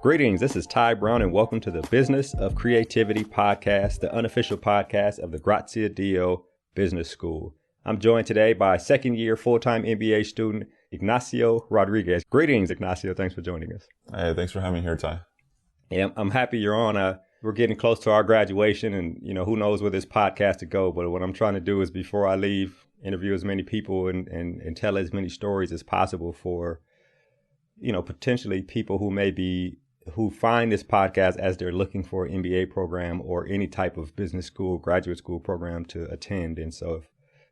Greetings, this is Ty Brown, and welcome to the Business of Creativity podcast, the unofficial podcast of the Grazia Dio Business School. I'm joined today by second-year full-time MBA student, Ignacio Rodriguez. Greetings, Ignacio. Thanks for joining us. Hey, thanks for having me here, Ty. Yeah, I'm happy you're on. We're getting close to our graduation, and who knows where this podcast to go. But what I'm trying to do is, before I leave, interview as many people and tell as many stories as possible for, potentially people who find this podcast as they're looking for an MBA program or any type of business school, graduate school program to attend. And so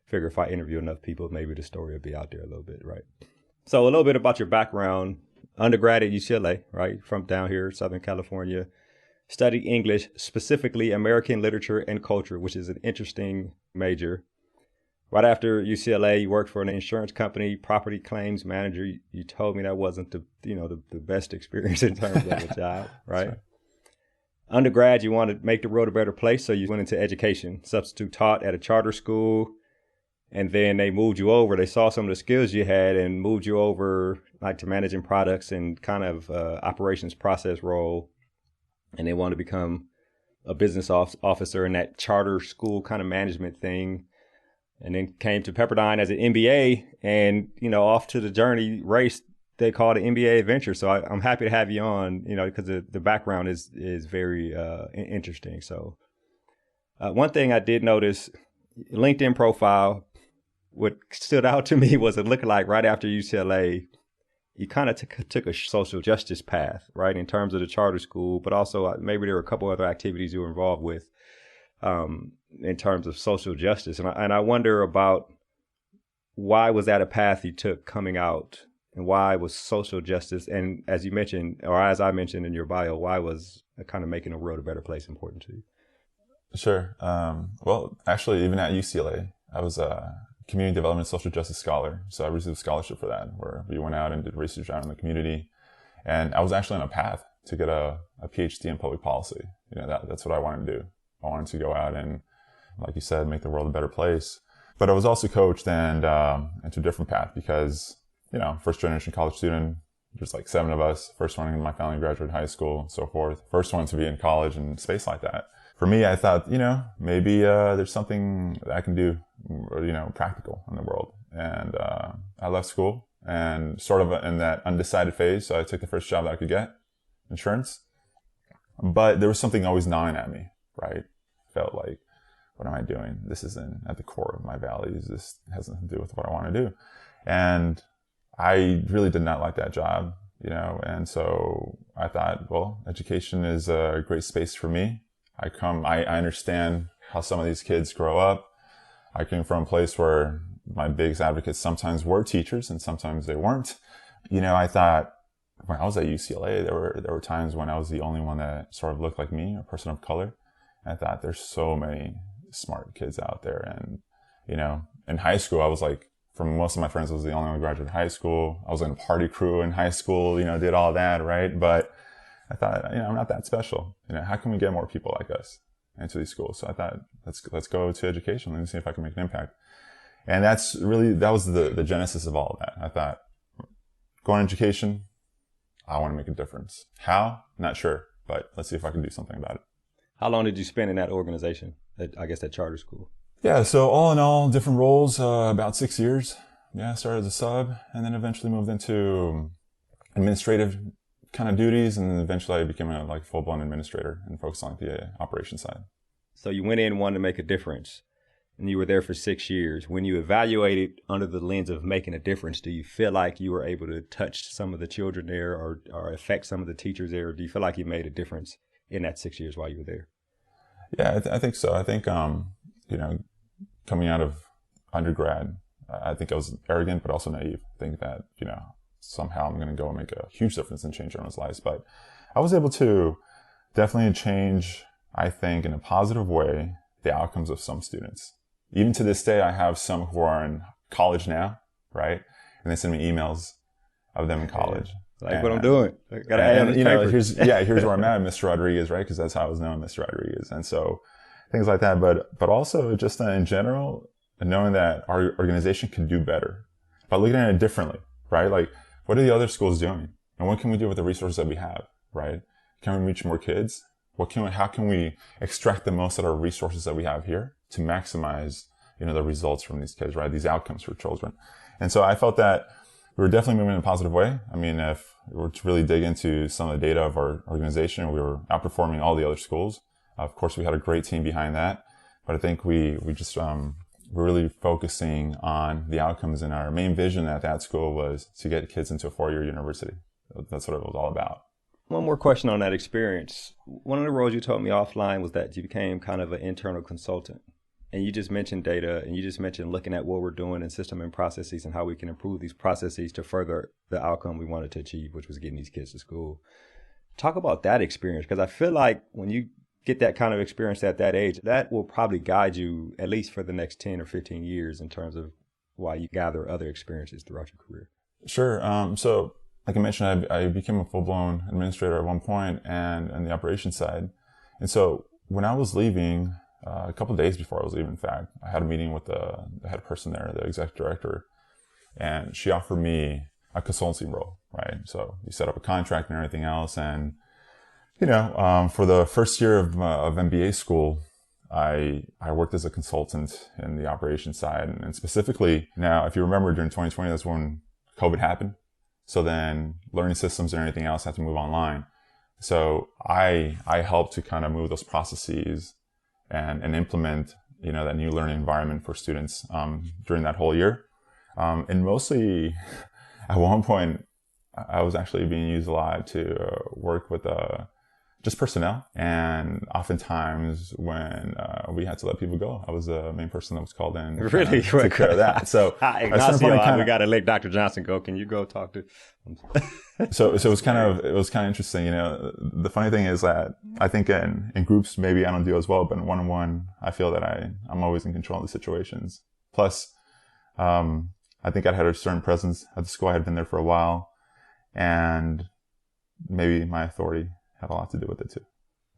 figure if I interview enough people, maybe the story will be out there a little bit, right? So a little bit about your background. Undergrad at UCLA, right? From down here, Southern California. Studied English, specifically American literature and culture, which is an interesting major. Right after UCLA, you worked for an insurance company, property claims manager. You told me that wasn't the best experience in terms of a job, right? Right. Undergrad, you wanted to make the world a better place, so you went into education. Substitute taught at a charter school, and then they moved you over. They saw some of the skills you had and moved you over like to managing products and kind of operations process role, and they wanted to become a business officer in that charter school kind of management thing. And then came to Pepperdine as an MBA, and off to the journey race they call it an MBA adventure. So I'm happy to have you on, because the background is very interesting. So one thing I did notice, LinkedIn profile, what stood out to me was it looked like right after UCLA, you kind of took a social justice path, right, in terms of the charter school, but also maybe there were a couple other activities you were involved with. In terms of social justice. And I wonder about why was that a path you took coming out, and why was social justice, and as you mentioned, or as I mentioned in your bio, why was kind of making the world a better place important to you? Sure. Well, actually, even at UCLA, I was a community development social justice scholar. So I received a scholarship for that, where we went out and did research out in the community. And I was actually on a path to get a PhD in public policy. That's what I wanted to do. I wanted to go out and, like you said, make the world a better place. But I was also coached and into a different path because, first generation college student, there's like 7 of us, first one in my family graduated high school and so forth. First one to be in college and space like that. For me, I thought, maybe there's something that I can do, practical in the world. And I left school and sort of in that undecided phase. So I took the first job that I could get, insurance. But there was something always gnawing at me, right? Felt like, what am I doing? This isn't at the core of my values. This has nothing to do with what I want to do. And I really did not like that job, and so I thought, well, education is a great space for me. I understand how some of these kids grow up. I came from a place where my biggest advocates sometimes were teachers and sometimes they weren't. I thought when I was at UCLA, there were times when I was the only one that sort of looked like me, a person of color. And I thought there's so many smart kids out there. And, in high school, I was like, from most of my friends, I was the only one who graduated high school. I was in a party crew in high school, did all that, right? But I thought, I'm not that special. How can we get more people like us into these schools? So I thought, let's go to education. Let me see if I can make an impact. And that was the genesis of all of that. I thought, going to education, I want to make a difference. How? Not sure, but let's see if I can do something about it. How long did you spend in that organization, that charter school? Yeah, so all in all, different roles, about 6 years. Yeah, I started as a sub and then eventually moved into administrative kind of duties. And then eventually I became a full-blown administrator and focused on the operations side. So you went in wanting to make a difference and you were there for 6 years. When you evaluated under the lens of making a difference, do you feel like you were able to touch some of the children there or affect some of the teachers there? Or do you feel like you made a difference in that 6 years while you were there? Yeah, I think so. I think, coming out of undergrad, I think I was arrogant, but also naive. I think that, somehow I'm going to go and make a huge difference and change everyone's lives. But I was able to definitely change, I think, in a positive way, the outcomes of some students. Even to this day, I have some who are in college now, right? And they send me emails of them in college. Like what I'm doing. I gotta add here's where I'm at, Mr. Rodriguez, right? Because that's how I was known, Mr. Rodriguez. And so things like that. But also just in general, knowing that our organization can do better by looking at it differently, right? Like, what are the other schools doing? And what can we do with the resources that we have, right? Can we reach more kids? How can we extract the most out of our resources that we have here to maximize, the results from these kids, right? These outcomes for children. And so I felt that we were definitely moving in a positive way. I mean, if we were to really dig into some of the data of our organization, we were outperforming all the other schools. Of course, we had a great team behind that, but I think we just, we're really focusing on the outcomes, and our main vision at that school was to get kids into a 4-year university. That's what it was all about. One more question on that experience. One of the roles you told me offline was that you became kind of an internal consultant. And you just mentioned data, and you just mentioned looking at what we're doing in system and processes and how we can improve these processes to further the outcome we wanted to achieve, which was getting these kids to school. Talk about that experience, because I feel like when you get that kind of experience at that age, that will probably guide you at least for the next 10 or 15 years in terms of why you gather other experiences throughout your career. Sure. So like I mentioned, I became a full-blown administrator at one point and on the operations side. And so when I was leaving, a couple of days before I was leaving, in fact, I had a meeting with the head person there, the executive director, and she offered me a consulting role, right? So we set up a contract and everything else. And, for the first year of MBA school, I worked as a consultant in the operations side. And specifically, now, if you remember, during 2020, that's when COVID happened. So then learning systems and everything else had to move online. So I helped to kind of move those processes and implement, that new learning environment for students during that whole year. And mostly, at one point, I was actually being used a lot to work with just personnel. And oftentimes when we had to let people go, I was the main person that was called in. Really? To take care of that. So Ignacio, we got to let Dr. Johnson go. Can you go talk to? So it was kind of interesting. The funny thing is that I think in groups, maybe I don't do as well, but in one-on-one, I feel that I'm always in control of the situations. Plus, I think I had a certain presence at the school. I had been there for a while, and maybe my authority had a lot to do with it too.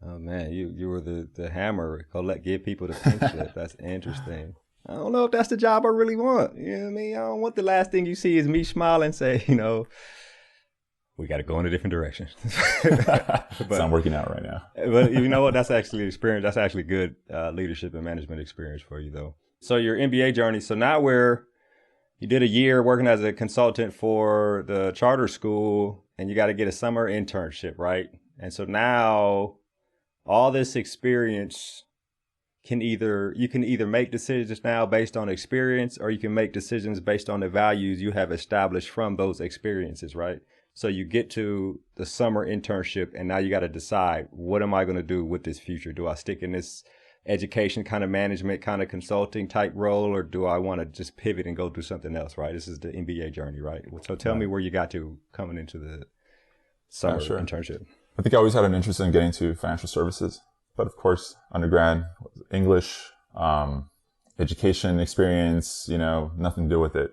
Oh man, you were the hammer. Give people the pink slip. That's interesting. I don't know if that's the job I really want. You know what I mean? I don't want the last thing you see is me smile and say, we got to go in a different direction. It's not working out right now. But you know what? That's actually experience. That's actually good leadership and management experience for you, though. So your MBA journey. So now you did a year working as a consultant for the charter school, and you got to get a summer internship, right? And so now all this experience you can either make decisions now based on experience, or you can make decisions based on the values you have established from those experiences, right? So you get to the summer internship, and now you got to decide, what am I going to do with this future? Do I stick in this education kind of management, kind of consulting type role, or do I want to just pivot and go do something else, right? This is the MBA journey, right? So tell me where you got to coming into the summer internship. I think I always had an interest in getting to financial services. But of course, undergrad, English, education experience, nothing to do with it.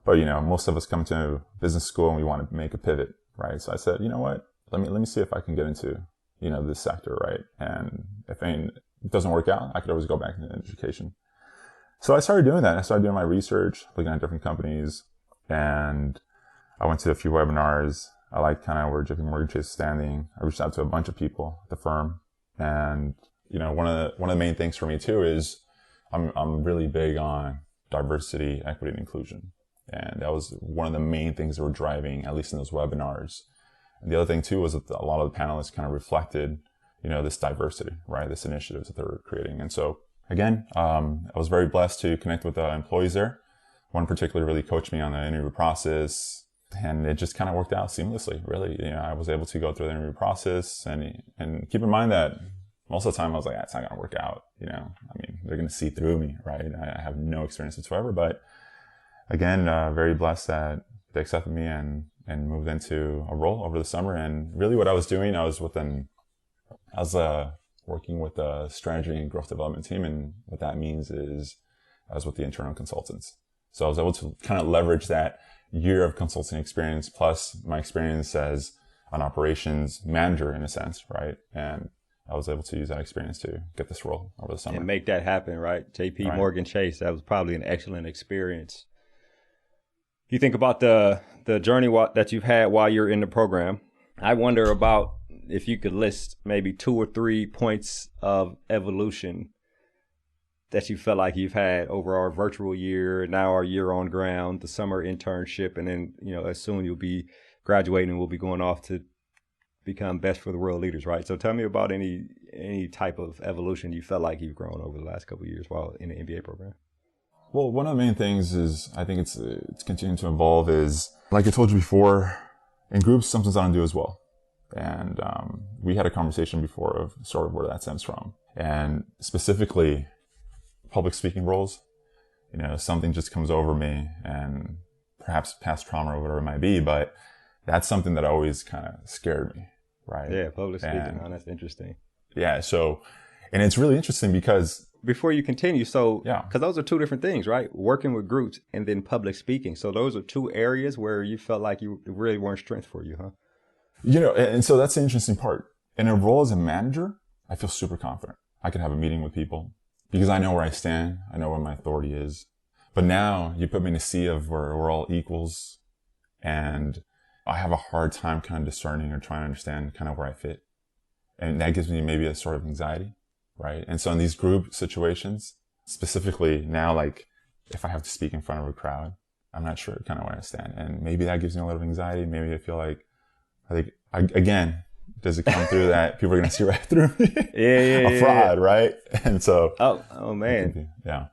But, most of us come to business school and we want to make a pivot, right? So I said, you know what, let me see if I can get into, this sector, right? And if it doesn't work out, I could always go back into education. So I started doing that. I started doing my research, looking at different companies, and I went to a few webinars. I liked kind of where JP Morgan Chase is standing. I reached out to a bunch of people at the firm. And, one of the main things for me too is I'm really big on diversity, equity, and inclusion. And that was one of the main things that were driving, at least in those webinars. And the other thing too was that a lot of the panelists kind of reflected, this diversity, right? This initiatives that they were creating. And so again, I was very blessed to connect with the employees there. One particularly really coached me on the interview process, and it just kind of worked out seamlessly, really. I was able to go through the interview process and keep in mind that most of the time I was like, it's not going to work out. They're going to see through me, right? I have no experience whatsoever, but again, very blessed that they accepted me and moved into a role over the summer. And really what I was doing, I was working with a strategy and growth development team. And what that means is I was with the internal consultants. So I was able to kind of leverage that year of consulting experience plus my experience as an operations manager in a sense, right? And I was able to use that experience to get this role over the summer. And make that happen, right? JP Morgan Chase, that was probably an excellent experience. You think about the journey that you've had while you're in the program. I wonder about if you could list maybe 2 or 3 points of evolution that you felt like you've had over our virtual year, now our year on ground, the summer internship, and then, as soon you'll be graduating and we'll be going off to become best for the world leaders, right? So tell me about any type of evolution you felt like you've grown over the last couple of years while in the MBA program. Well, one of the main things is, I think it's continuing to evolve is, like I told you before, in groups, something's on to do as well. And we had a conversation before of sort of where that stems from. And specifically, public speaking roles, something just comes over me, and perhaps past trauma or whatever it might be, but that's something that always kind of scared me, right? Yeah, public speaking. That's interesting. Yeah, and it's really interesting because... Before you continue, because those are 2 different things, right? Working with groups and then public speaking. So those are 2 areas where you felt like you really weren't strength for you, huh? And so that's the interesting part. In a role as a manager, I feel super confident. I can have a meeting with people because I know where I stand. I know where my authority is. But now you put me in a sea of where we're all equals, and I have a hard time kind of discerning or trying to understand kind of where I fit. And that gives me maybe a sort of anxiety, right? And so in these group situations, specifically now, like if I have to speak in front of a crowd, I'm not sure kind of where I stand. And maybe that gives me a little anxiety. Maybe I feel like, again, does it come through that people are going to see right through me? A fraud, right? And so... Oh man. Yeah.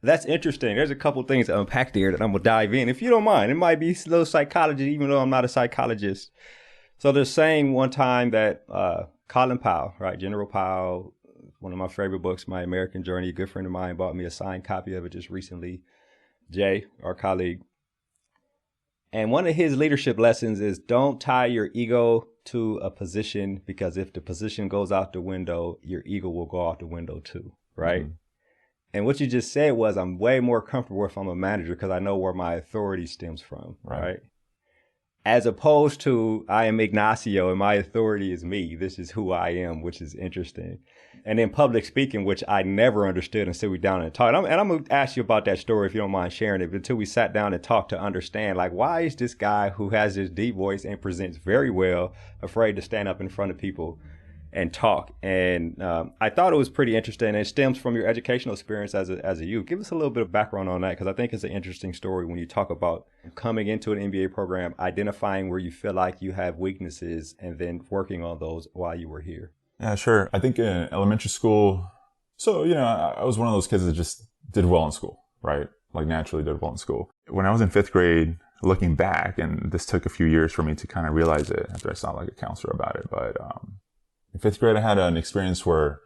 That's interesting. There's a couple things to unpack there that I'm going to dive in. If you don't mind, it might be a little psychology, even though I'm not a psychologist. So they're saying one time that Colin Powell, right? General Powell, one of my favorite books, My American Journey, a good friend of mine bought me a signed copy of it just recently. Jay, our colleague. And one of his leadership lessons is don't tie your ego to a position, because if the position goes out the window, your ego will go out the window too, right? Mm-hmm. And what you just said was, I'm way more comfortable if I'm a manager because I know where my authority stems from, right? As opposed to, I am Ignacio and my authority is me. This is who I am, which is interesting. And then public speaking, which I never understood until we down and talked. And I'm going to ask you about that story if you don't mind sharing it, until we sat down and talked to understand, like, why is this guy who has this deep voice and presents very well afraid to stand up in front of people and talk? And I thought it was pretty interesting. It stems from your educational experience as a youth. Give us a little bit of background on that, because I think it's an interesting story when you talk about coming into an MBA program, identifying where you feel like you have weaknesses, and then working on those while you were here. Yeah, sure. I think in elementary school, so, I was one of those kids that just did well in school, right? Like naturally did well in school. When I was in 5th grade, looking back, and this took a few years for me to kind of realize it after I saw like a counselor about it, but in 5th grade, I had an experience where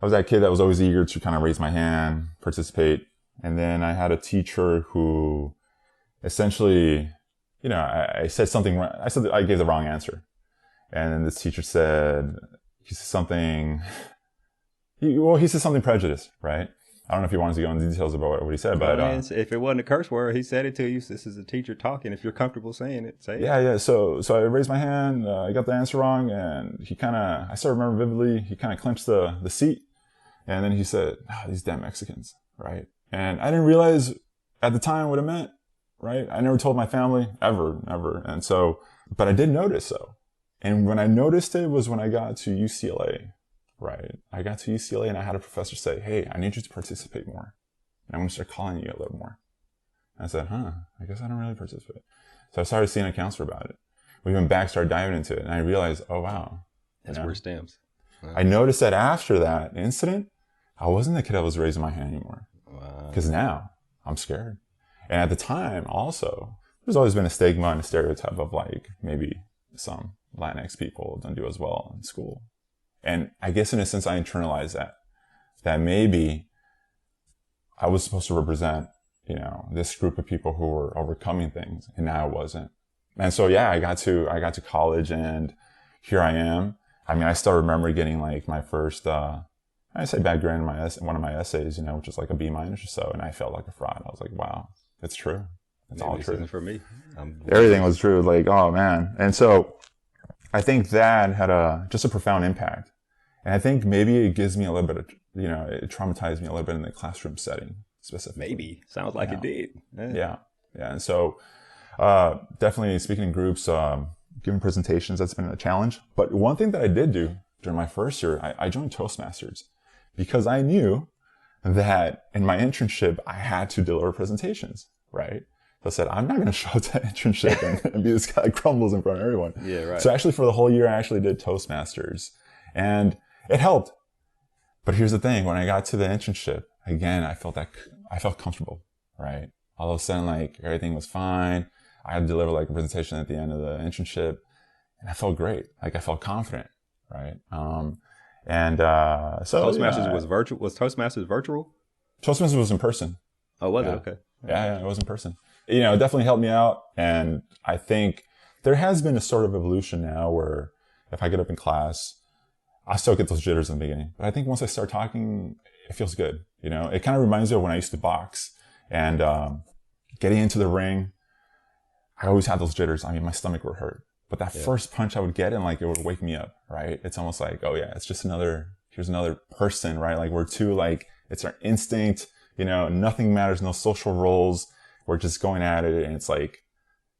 I was that kid that was always eager to kind of raise my hand, participate. And then I had a teacher who essentially, I said something wrong. I gave the wrong answer. And then this teacher said something prejudiced, right? I don't know if he wanted to go into details about what he said, but if it wasn't a curse word, he said it to you. This is a teacher talking. If you're comfortable saying it, say it. Yeah. So I raised my hand. I got the answer wrong, and I still remember vividly. He kind of clenched the seat, and then he said, "These damn Mexicans," right? And I didn't realize at the time what it meant, right? I never told my family ever, and so, but I did notice so. And when I noticed it was when I got to UCLA. Right. I got to UCLA and I had a professor say, "Hey, I need you to participate more. And I'm going to start calling you a little more." And I said, I guess I don't really participate. So I started seeing a counselor about it. We went back, started diving into it. And I realized, oh, wow. That's where it stems. Wow. I noticed that after that incident, I wasn't the kid that was raising my hand anymore. Wow. Because now I'm scared. And at the time also, there's always been a stigma and a stereotype of like maybe some Latinx people don't do as well in school. And I guess in a sense, I internalized that maybe I was supposed to represent, this group of people who were overcoming things, and now I wasn't. And so, I got to college, and here I am. I mean, I still remember getting like my first, I say bad grade in one of my essays, which is like a B- or so. And I felt like a fraud. I was like, wow, it's true. It's all true. Isn't for me. Everything was true. Like, oh man. And so I think that had just a profound impact. And I think maybe it gives me a little bit of, it traumatized me a little bit in the classroom setting specifically. Maybe. Sounds like it did. Yeah. And so, definitely speaking in groups, giving presentations, that's been a challenge. But one thing that I did do during my first year, I joined Toastmasters because I knew that in my internship, I had to deliver presentations, right? So I said, I'm not going to show up to internship and be this guy that crumbles in front of everyone. Yeah, right. So actually for the whole year, I actually did Toastmasters and it helped. But here's the thing. When I got to the internship, again, I felt comfortable, right? All of a sudden, like everything was fine. I had to deliver like a presentation at the end of the internship and I felt great. Like I felt confident, right? So Toastmasters was virtual. Was Toastmasters virtual? Toastmasters was in person. Oh, was it? Okay. Yeah, it was in person. You know, it definitely helped me out. And I think there has been a sort of evolution now where if I get up in class, I still get those jitters in the beginning. But I think once I start talking, it feels good. You know, it kind of reminds me of when I used to box and getting into the ring. I always had those jitters. I mean, my stomach would hurt. But that first punch I would get and like it would wake me up, right? It's almost like, oh yeah, it's just here's another person, right? Like we're two, like it's our instinct, you know, nothing matters, no social roles. We're just going at it. And it's like,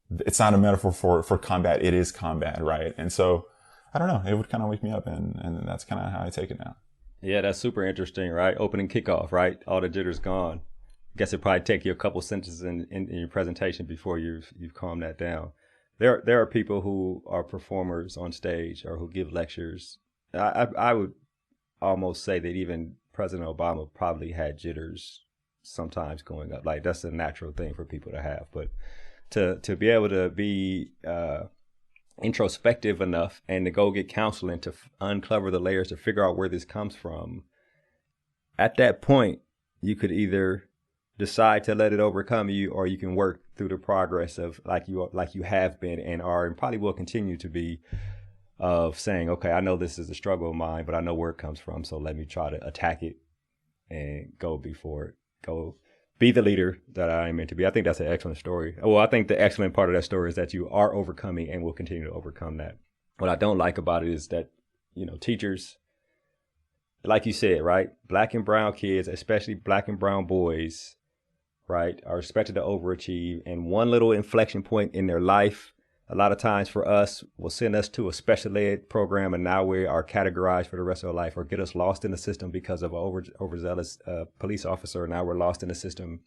it's not a metaphor for combat. It is combat, right? And so, I don't know, it would kind of wake me up and that's kind of how I take it now. Yeah, that's super interesting, right? Opening kickoff, right? All the jitters gone. I guess it'd probably take you a couple sentences in your presentation before you've calmed that down. There are people who are performers on stage or who give lectures. I would almost say that even President Obama probably had jitters sometimes going up. Like that's a natural thing for people to have. But to be able to be introspective enough and to go get counseling to uncover the layers to figure out where this comes from, at that point, you could either decide to let it overcome you, or you can work through the progress of like you have been and are and probably will continue to be, of saying, okay, I know this is a struggle of mine, but I know where it comes from, so let me try to attack it and go before it. Go be the leader that I am meant to be. I think that's an excellent story. Well, I think the excellent part of that story is that you are overcoming and will continue to overcome that. What I don't like about it is that, you know, teachers, like you said, right, Black and brown kids, especially Black and brown boys, right, are expected to overachieve, and one little inflection point in their life, a lot of times for us, will send us to a special ed program, and now we are categorized for the rest of our life, or get us lost in the system because of an overzealous police officer. Now we're lost in the system,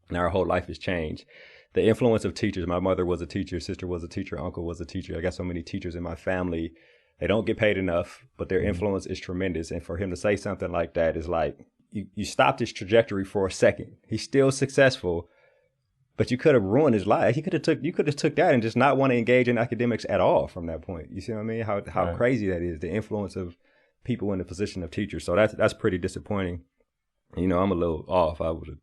and our whole life has changed. The influence of teachers. My mother was a teacher, sister was a teacher, uncle was a teacher. I got so many teachers in my family. They don't get paid enough, but their influence is tremendous. And for him to say something like that is like, you stopped his trajectory for a second. He's still successful, but you could have ruined his life. You could have took that and just not want to engage in academics at all from that point. You see what I mean? How right. Crazy that is, the influence of people in the position of teachers. So that's pretty disappointing. You know, I'm a little off. I would have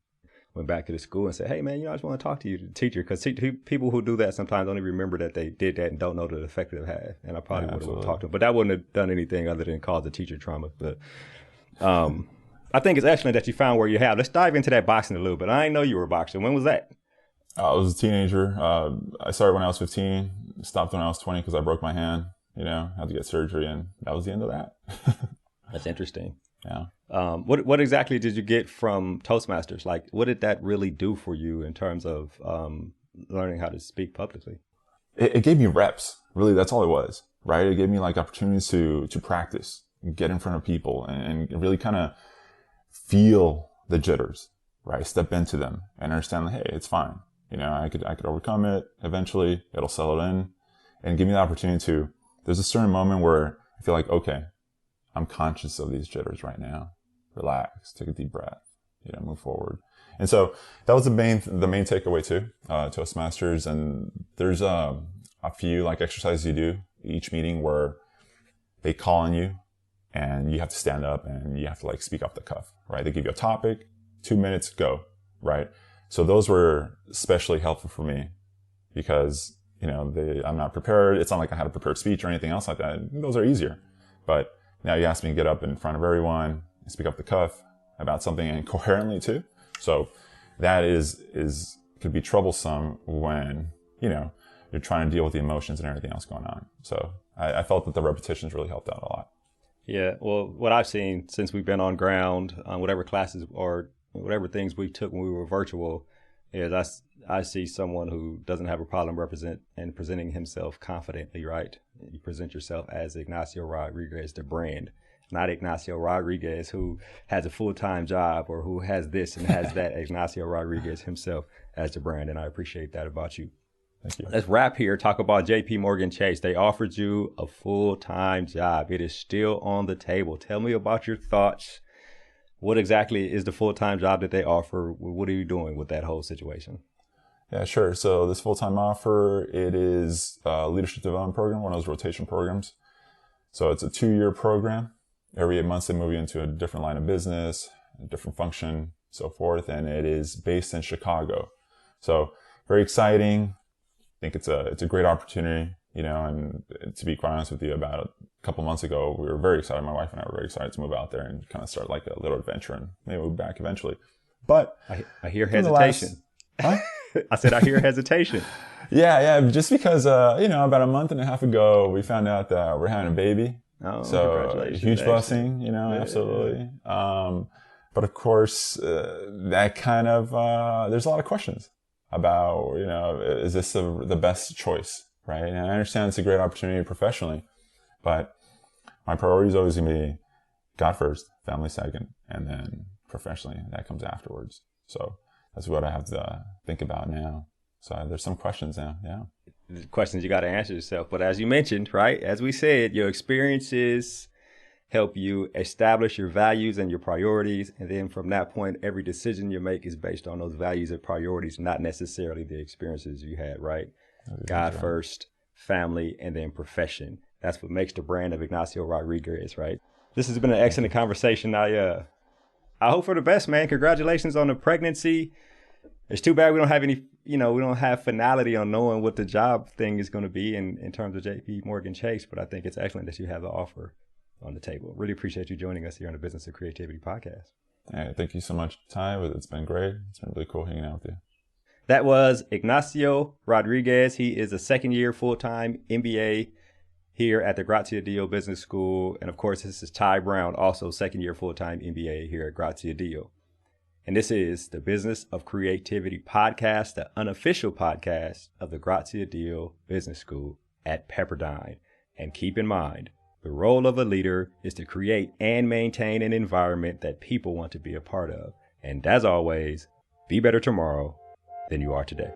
went back to the school and said, hey man, you know, I just want to talk to you, the teacher, because people who do that sometimes don't even remember that they did that and don't know the effect it had. And I probably would have talked to them, but that wouldn't have done anything other than cause the teacher trauma. But I think it's excellent that you found where you have. Let's dive into that boxing a little bit. I didn't know you were boxing. When was that? I was a teenager. I started when I was 15, stopped when I was 20 because I broke my hand, you know, had to get surgery, and that was the end of that. That's interesting. Yeah. What exactly did you get from Toastmasters? Like, what did that really do for you in terms of learning how to speak publicly? It gave me reps. Really, that's all it was, right? It gave me like opportunities to practice, get in front of people, and really kind of feel the jitters, right? Step into them and understand that, hey, it's fine. You know, I could overcome it. Eventually, it'll settle in, and give me the opportunity to. There's a certain moment where I feel like, okay, I'm conscious of these jitters right now. Relax, take a deep breath, you know, move forward. And so that was the main takeaway too, Toastmasters. And there's a few like exercises you do each meeting where they call on you and you have to stand up and you have to like speak off the cuff, right? They give you a topic, 2 minutes, go, right? So those were especially helpful for me because, you know, I'm not prepared. It's not like I had a prepared speech or anything else like that. Those are easier. But now you ask me to get up in front of everyone and speak off the cuff about something incoherently too. So that could be troublesome when, you know, you're trying to deal with the emotions and everything else going on. So I felt that the repetitions really helped out a lot. Yeah. Well, what I've seen since we've been on ground, whatever classes or whatever things we took when we were virtual, Yes, I see someone who doesn't have a problem presenting himself confidently, right? You present yourself as Ignacio Rodriguez, the brand, not Ignacio Rodriguez who has a full-time job or who has this and has that. Ignacio Rodriguez himself as the brand, and I appreciate that about you. Thank you. Let's wrap here. Talk about JP Morgan Chase. They offered you a full-time job. It is still on the table. Tell me about your thoughts. What exactly is the full-time job that they offer? What are you doing with that whole situation? Yeah, sure. So this full-time offer, it is a leadership development program, one of those rotation programs. So it's a 2-year program. Every 8 months, they move you into a different line of business, a different function, so forth. And it is based in Chicago. So very exciting. I think it's a great opportunity, you know, and to be quite honest with you, about a couple months ago, we were very excited. My wife and I were very excited to move out there and kind of start like a little adventure and maybe move back eventually. But I hear hesitation. Huh? I said, I hear hesitation. Yeah. Just because, you know, about a month and a half ago, we found out that we're having a baby. Oh, so congratulations. Huge blessing, you know, absolutely. But of course, that kind of, there's a lot of questions about, you know, is this the best choice, right? And I understand it's a great opportunity professionally, but my priority is always going to be God first, family second, and then professionally, that comes afterwards. So that's what I have to think about now. So there's some questions now, yeah. Questions you got to answer yourself. But as you mentioned, right, as we said, your experiences help you establish your values and your priorities. And then from that point, every decision you make is based on those values and priorities, not necessarily the experiences you had, right? God first, family, and then profession. That's what makes the brand of Ignacio Rodriguez, right? This has been an excellent conversation. I hope for the best, man. Congratulations on the pregnancy. It's too bad we don't have any, you know, we don't have finality on knowing what the job thing is going to be in terms of JP Morgan Chase, but I think it's excellent that you have the offer on the table. Really appreciate you joining us here on the Business of Creativity podcast. Hey, thank you so much, Ty. It's been great. It's been really cool hanging out with you. That was Ignacio Rodriguez. He is a second-year full-time MBA here at the Grazia Dio Business School. And of course, this is Ty Brown, also second-year full-time MBA here at Grazia Dio. And this is the Business of Creativity podcast, the unofficial podcast of the Grazia Dio Business School at Pepperdine. And keep in mind, the role of a leader is to create and maintain an environment that people want to be a part of. And as always, be better tomorrow than you are today.